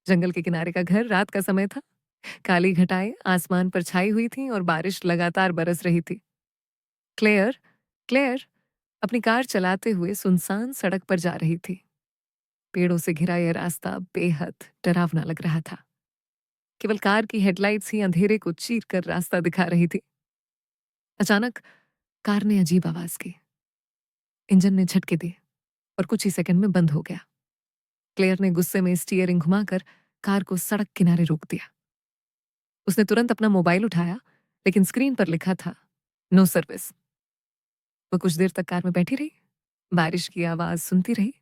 जंगल के किनारे का घर, रात का समय था। काली घटाएं आसमान पर छाई हुई थीं और बारिश लगातार बरस रही थी। क्लेयर क्लेयर अपनी कार चलाते हुए सुनसान सड़क पर जा रही थी। पेड़ों से घिरा यह रास्ता बेहद डरावना लग रहा था। केवल कार की हेडलाइट्स ही अंधेरे को चीर कर रास्ता दिखा रही थी। अचानक कार ने अजीब आवाज की। इंजन ने झटके दिए और कुछ ही सेकंड में बंद हो गया। क्लेयर ने गुस्से में स्टीयरिंग घुमाकर कार को सड़क किनारे रोक दिया। उसने तुरंत अपना मोबाइल उठाया, लेकिन स्क्रीन पर लिखा था नो सर्विस। वो कुछ देर तक कार में बैठी रही, बारिश की आवाज सुनती रही।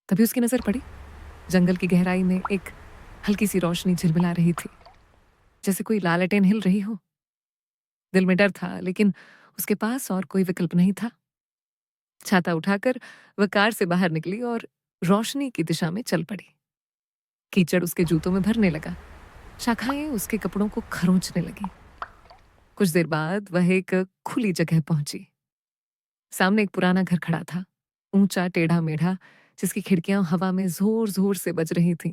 तभी उसकी नजर पड़ी, जंगल की गहराई में एक हल्की सी रोशनी झिलमिला रही थी, जैसे कोई लालटेन हिल रही हो। दिल में डर था, लेकिन उसके पास और कोई विकल्प नहीं था। छाता उठाकर वह कार से बाहर निकली और रोशनी की दिशा में चल पड़ी। कीचड़ उसके जूतों में भरने लगा, शाखाएं उसके कपड़ों को खरोंचने लगी। कुछ देर बाद वह एक खुली जगह पहुंची। सामने एक पुराना घर खड़ा था, ऊंचा टेढ़ा मेढ़ा, जिसकी खिड़कियां हवा में जोर जोर से बज रही थीं।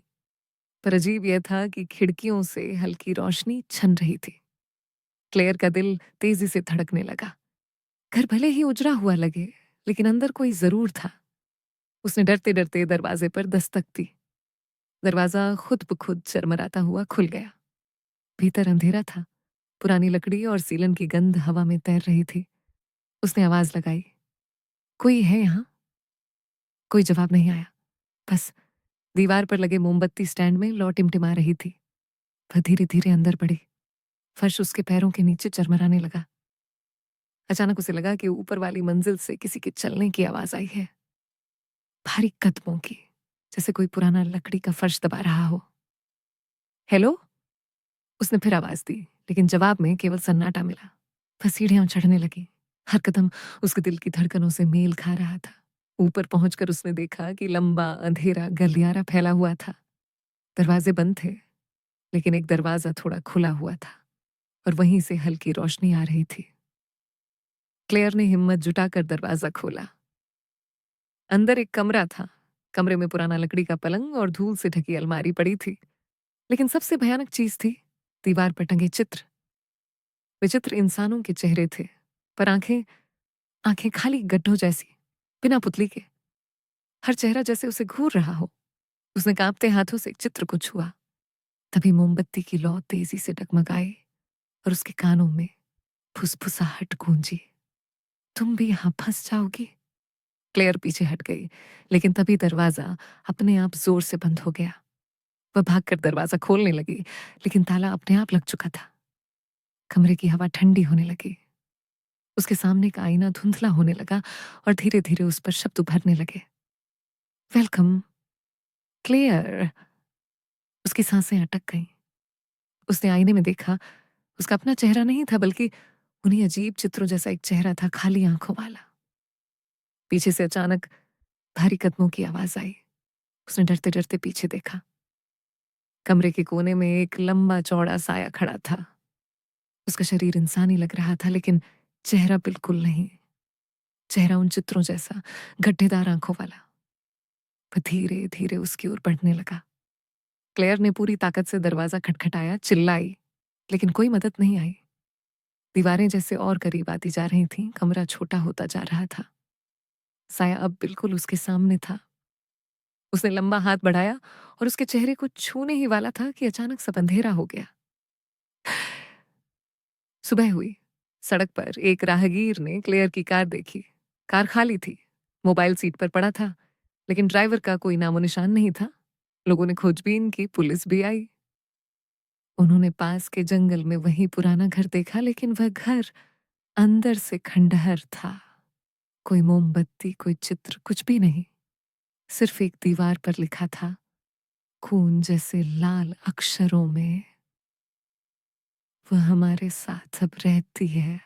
पर अजीब यह था कि खिड़कियों से हल्की रोशनी छन रही थी। क्लेयर का दिल तेजी से धड़कने लगा। घर भले ही उजड़ा हुआ लगे, लेकिन अंदर कोई जरूर था। उसने डरते डरते दरवाजे पर दस्तक दी। दरवाजा खुद ब खुद चरमराता हुआ खुल गया। भीतर अंधेरा था, पुरानी लकड़ी और सीलन की गंध हवा में तैर रही थी। उसने आवाज लगाई, कोई है यहाँ? कोई जवाब नहीं आया। बस दीवार पर लगे मोमबत्ती स्टैंड में लौ टिमटिमा रही थी। वह धीरे धीरे अंदर बढ़ी। फर्श उसके पैरों के नीचे चरमराने लगा। अचानक उसे लगा कि ऊपर वाली मंजिल से किसी के चलने की आवाज आई है, भारी कदमों की, जैसे कोई पुराना लकड़ी का फर्श दबा रहा हो। हेलो, उसने फिर आवाज दी, लेकिन जवाब में केवल सन्नाटा मिला। वह सीढ़ियां चढ़ने लगी। हर कदम उसके दिल की धड़कनों से मेल खा रहा था। ऊपर पहुंचकर उसने देखा कि लंबा अंधेरा गलियारा फैला हुआ था। दरवाजे बंद थे, लेकिन एक दरवाजा थोड़ा खुला हुआ था और वहीं से हल्की रोशनी आ रही थी। क्लेयर ने हिम्मत जुटाकर दरवाजा खोला। अंदर एक कमरा था। कमरे में पुराना लकड़ी का पलंग और धूल से ढकी अलमारी पड़ी थी। लेकिन सबसे भयानक चीज थी दीवार पर टंगे चित्र। विचित्र इंसानों के चेहरे थे, पर आंखें आंखें खाली गड्ढों जैसी, बिना पुतली के। हर चेहरा जैसे उसे घूर रहा हो। उसने कांपते हाथों से चित्र को छुआ। तभी मोमबत्ती की लौ तेजी से डगमगाई और उसके कानों में फुसफुसाहट गूंजी। तुम भी यहां फंस जाओगी। क्लेयर पीछे हट गई, लेकिन तभी दरवाजा अपने आप जोर से बंद हो गया। वह भागकर दरवाजा खोलने लगी, लेकिन ताला अपने आप लग चुका था। कमरे की हवा ठंडी होने लगी। उसके सामने का आईना धुंधला होने लगा और धीरे धीरे उस पर शब्द उभरने लगे। Welcome, Claire. उसकी सांसें अटक गईं। उसने आईने में देखा, उसका अपना चेहरा नहीं था, बल्कि उन्हीं अजीब चित्रों जैसा एक चेहरा था, खाली आंखों वाला। पीछे से अचानक भारी कदमों की आवाज आई। उसने डरते डरते पीछे देखा। कमरे के कोने में एक लंबा चौड़ा साया खड़ा था। उसका शरीर इंसानी लग रहा था, लेकिन चेहरा बिल्कुल नहीं। चेहरा उन चित्रों जैसा, गड्ढेदार आंखों वाला। वह धीरे धीरे उसकी ओर बढ़ने लगा। क्लेयर ने पूरी ताकत से दरवाजा खटखटाया, चिल्लाई, लेकिन कोई मदद नहीं आई। दीवारें जैसे और करीब आती जा रही थीं, कमरा छोटा होता जा रहा था। साया अब बिल्कुल उसके सामने था। उसने लंबा हाथ बढ़ाया और उसके चेहरे को छूने ही वाला था कि अचानक सब अंधेरा हो गया। सुबह हुई। सड़क पर एक राहगीर ने क्लेयर की कार देखी। कार खाली थी, मोबाइल सीट पर पड़ा था, लेकिन ड्राइवर का कोई नामो निशान नहीं था। लोगों ने खोजबीन की, पुलिस भी आई। उन्होंने पास के जंगल में वही पुराना घर देखा, लेकिन वह घर अंदर से खंडहर था। कोई मोमबत्ती, कोई चित्र, कुछ भी नहीं। सिर्फ एक दीवार पर लिखा था, खून जैसे लाल अक्षरों में, वह हमारे साथ अब रहती है।